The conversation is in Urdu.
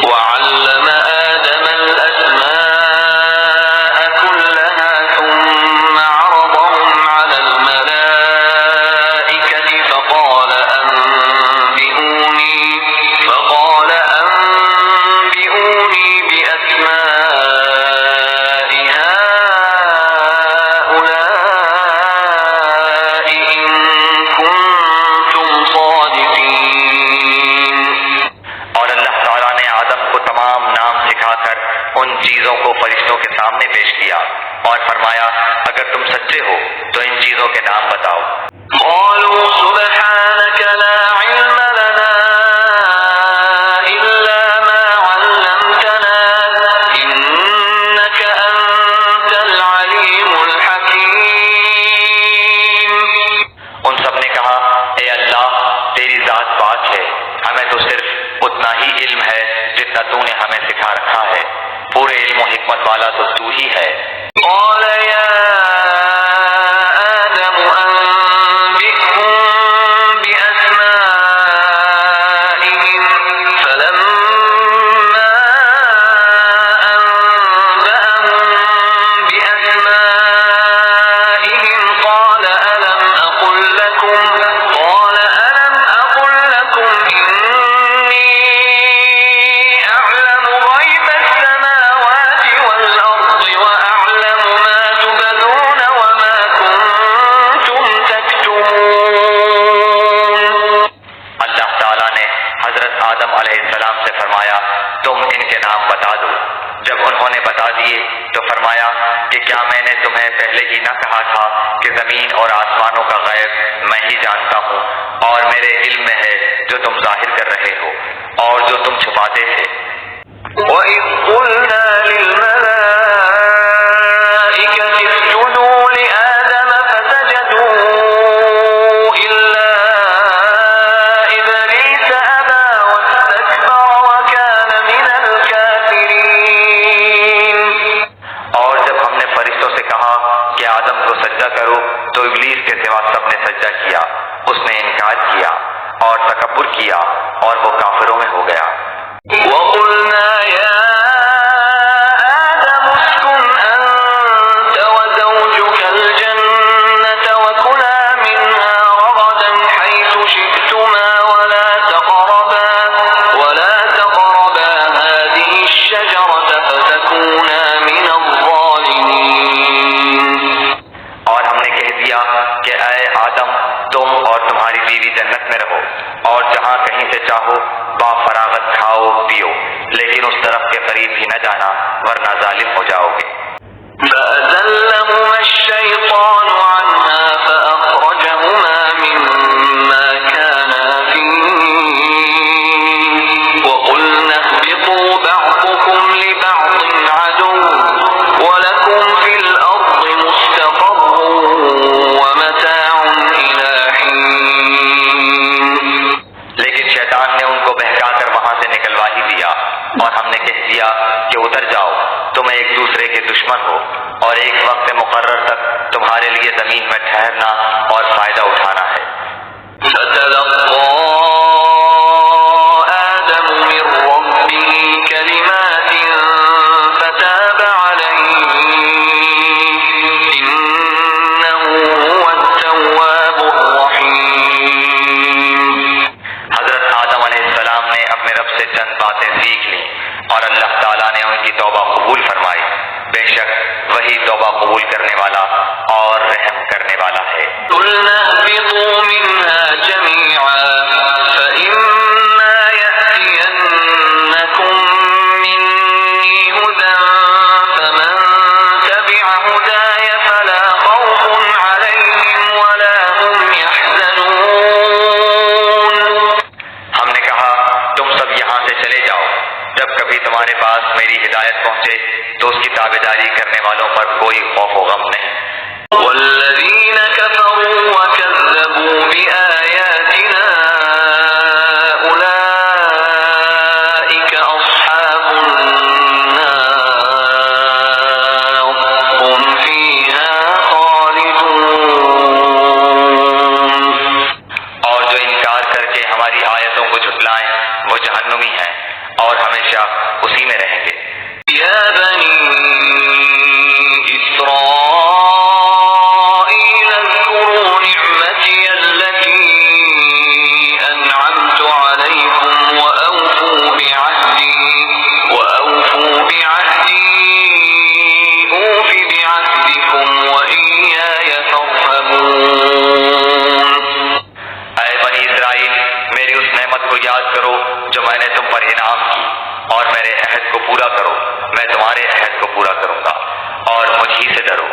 وعلم آدم الأسماء كلها ثم عرضهم على الملائكة فقال أنبئوني بأسماء هؤلاء إن كنتم صادقين۔ اور اللہ تعالیٰ نے آدم کو تمام نام سکھا کر ان چیزوں کو فرشتوں کے سامنے پیش کیا اور فرمایا اگر تم سچے ہو تو ان چیزوں کے نام بتاؤ۔ قالوا سبحانك لا علم لنا إلا ما علمتنا إنك أنت العليم الحكيم۔ ان سب نے کہا اے اللہ تیری ذات پاک ہے، ہمیں تو صرف اتنا ہی علم ہے جتنا تو نے ہمیں سکھا رکھا ہے، پورے علم و حکمت والا تو ہی ہے۔ قال يا آدم أنبئهم بأسمائهم فلما أنبأهم بأسمائهم قال ألم أقل لكم إني أعلم غيب السماوات والأرض وأعلم ما تبدون وما كنتم تكتمون۔ اللہ تعالیٰ نے حضرت آدم علیہ السلام سے فرمایا تم ان کے نام بتا دو۔ جب انہوں نے بتا دیے تو فرمایا کہ کیا میں نے تمہیں پہلے ہی نہ کہا تھا کہ زمین اور آسمانوں کا غیب میں ہی جانتا ہوں اور میرے علم میں ہے جو تم ظاہر کر رہے ہو اور جو تم چھپاتے تھے۔ وَإِذْ قُلْنَا لِلْمَلَائِكَةِ اسْجُدُوا لِآدَمَ فَسَجَدُوا إِلَّا إِبْلِيسَ أَبَى وَاسْتَكْبَرَ وَكَانَ مِنَ الْكَافِرِينَ۔ اور جب ہم نے فرشتوں سے کہا کہ آدم کو سجدہ کرو تو ابلیس کے سوا سب نے سجدہ کیا، اس نے انکار کیا اور تکبر کیا اور وہ کافروں میں ہو گیا۔ وَقُلْنَا يَا آدَمُ اسْكُنْ أَنْتَ وَزَوْجُكَ الْجَنَّةَ وَكُلَا مِنْهَا رَغَدًا حَيْثُ شِئْتُمَا وَلَا تَقْرَبَا هَذِهِ الشَّجَرَةَ فَتَكُونَا مِنَ الظَّالِمِينَ۔ اور ہم نے کہہ دیا کہ اے آدم تم اور تمہاری بیوی جنت میں رہو اور جہاں کہیں سے چاہو با فراغت کھاؤ پیو، لیکن اس طرف کے قریب ہی نہ جانا ورنہ ظالم ہو جاؤ گے۔ فأزلهما الشيطان عنها فأخرجهما مما كانا فيه وقلنا اهبطوا بعضكم لبعض عدو ولكم في الأرض مستقر ومتاع إلى حين۔ لیکن شیطان نے ان کو بہکا کر وہاں سے نکلوا ہی دیا اور ہم نے کہہ دیا کہ اتر جاؤ، تم ایک دوسرے کے دشمن ہو اور ایک وقت مقرر تک تمہارے لیے زمین میں ٹھہرنا اور فائدہ اٹھانا ہے۔ فتلقى آدم من ربه كلمات فتاب عليه إنه هو التواب الرحيم۔ حضرت آدم علیہ السلام نے اپنے رب سے چند باتیں سیکھ لیں اور اللہ تعالیٰ نے ان کی توبہ قبول فرمائی، بے شک وہی توبہ قبول کرنے والا اور رحم کرنے والا ہے۔ قلنا اهبطوا منها جميعا فإما يأتينكم مني هدى فمن تبع هداي فلا خوف عليهم ولا هم يحزنون۔ ہم نے کہا تم سب یہاں سے چلے جاؤ، جب کبھی تمہارے پاس میری ہدایت پہنچے تو اس کی تابعداری کرنے والوں پر کوئی خوف و غم نہیں۔ والذين كفروا وكذبوا بآياتنا أولئك أصحاب النار هم فيها خالدون۔ اور جو انکار کر کے ہماری آیتوں کو جھٹلائیں وہ جہنمی ہیں اور ہمیشہ اسی میں رہیں گے۔ يا بني إسرائيل اذكروا نعمتي التي أنعمت عليكم وأوفوا بعهدي أوف بعهدكم وإياي فارهبون۔ اے بنی اسرائیل، میری اس نعمت کو یاد کرو جو میں نے تم پر انعام کی، اور میرے عہد کو پورا کرو، میں تمہارے عہد کو پورا کروں گا، اور مجھ ہی سے ڈرو۔